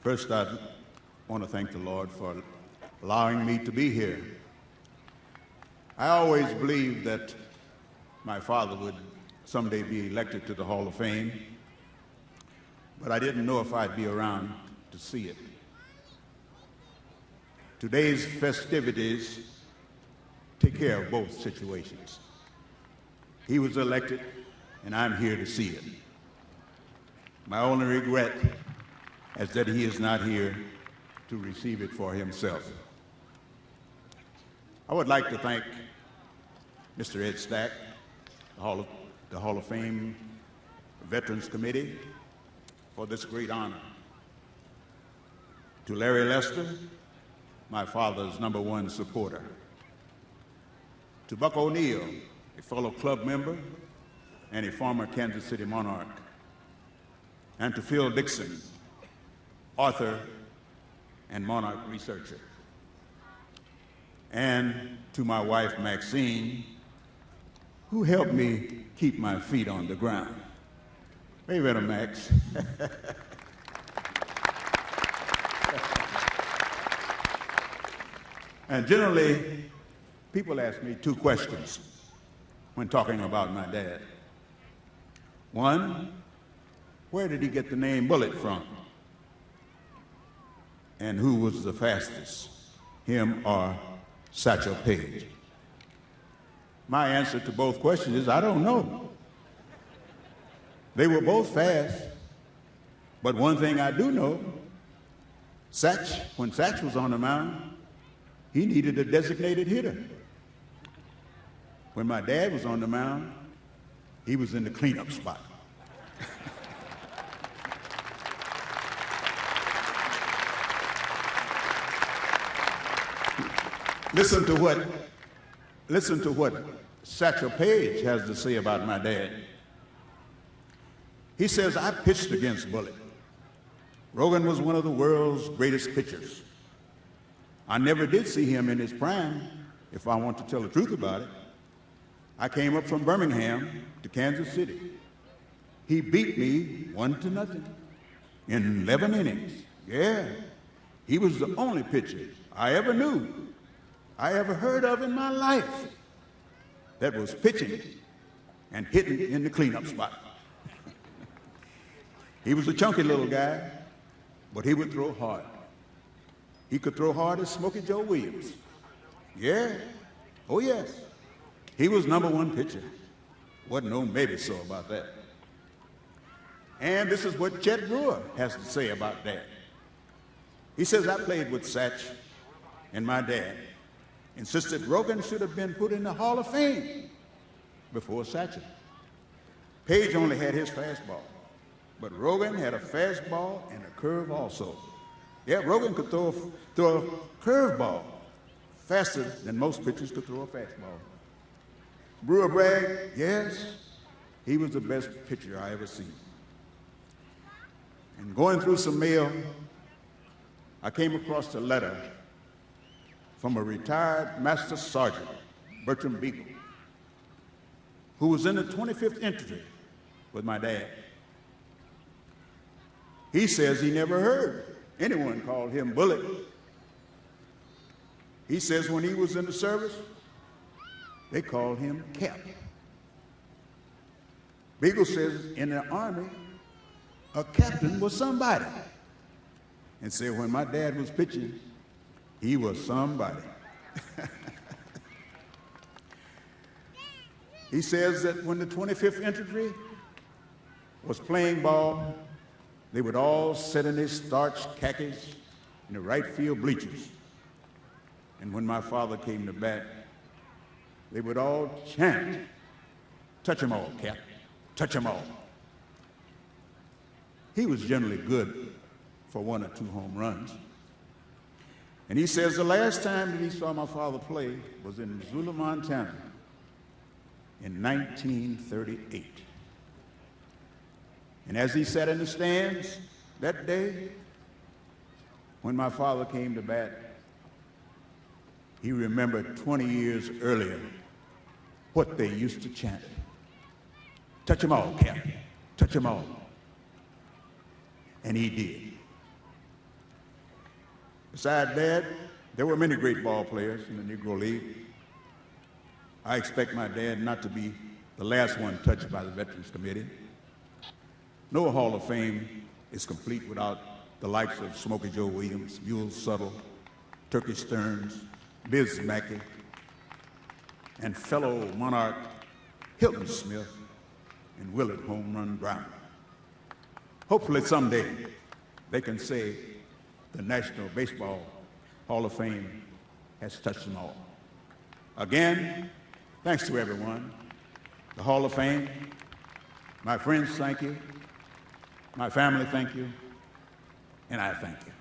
First, I want to thank the Lord for allowing me to be here. I always believed that my father would someday be elected to the Hall of Fame, but I didn't know if I'd be around to see it. Today's festivities take care of both situations. He was elected, and I'm here to see it. My only regret is that he is not here to receive it for himself. I would like to thank Mr. Ed Stack, the Hall of Fame Veterans Committee, for this great honor. To Larry Lester, my father's #1 supporter. To Buck O'Neill, a fellow club member and a former Kansas City Monarch. And to Phil Dixon, author and Monarch researcher. And to my wife, Maxine, who helped me keep my feet on the ground. Wait a minute, Max. And generally, people ask me 2 questions when talking about my dad. One, where did he get the name Bullet from? And who was the fastest, him or Satchel Paige? My answer to both questions is I don't know. They were both fast, but one thing I do know, when Satch was on the mound, he needed a designated hitter. When my dad was on the mound, he was in the cleanup spot. Listen to what Satchel Paige has to say about my dad. He says, I pitched against Bullet. Rogan was one of the world's greatest pitchers. I never did see him in his prime, if I want to tell the truth about it. I came up from Birmingham to Kansas City. He beat me 1-0 in 11 innings. Yeah, he was the only pitcher I ever knew, I ever heard of in my life that was pitching and hitting in the cleanup spot. He was a chunky little guy, but he would throw hard. He could throw hard as Smokey Joe Williams. Yeah, oh yes. He was #1 pitcher. Wasn't no maybe so about that. And this is what Chet Brewer has to say about that. He says, I played with Satch, and my dad insisted Rogan should have been put in the Hall of Fame before Satchel. Page only had his fastball, but Rogan had a fastball and a curve also. Yeah, Rogan could throw a curveball faster than most pitchers could throw a fastball. Brewer bragged, yes, he was the best pitcher I ever seen. And going through some mail, I came across a letter from a retired Master Sergeant, Bertram Beagle, who was in the 25th infantry with my dad. He says he never heard anyone call him Bullet. He says when he was in the service, they called him Cap. Beagle says in the Army, a captain was somebody. And said when my dad was pitching, he was somebody. He says that when the 25th Infantry was playing ball, they would all sit in their starched khakis in the right field bleachers. And when my father came to bat, they would all chant, touch 'em all, Cap, touch 'em all. He was generally good for 1 or 2 home runs. And he says the last time that he saw my father play was in Missoula, Montana in 1938. And as he sat in the stands that day, when my father came to bat, he remembered 20 years earlier what they used to chant. Touch 'em all, Cap, touch 'em all. And he did. Besides Dad, there were many great ball players in the Negro League. I expect my dad not to be the last one touched by the Veterans Committee. No Hall of Fame is complete without the likes of Smokey Joe Williams, Mule Suttle, Turkey Stearns, Biz Mackey, and fellow Monarch Hilton Smith and Willard Home Run Brown. Hopefully someday they can say the National Baseball Hall of Fame has touched them all. Again, thanks to everyone. The Hall of Fame, my friends, thank you. My family, thank you. And I thank you.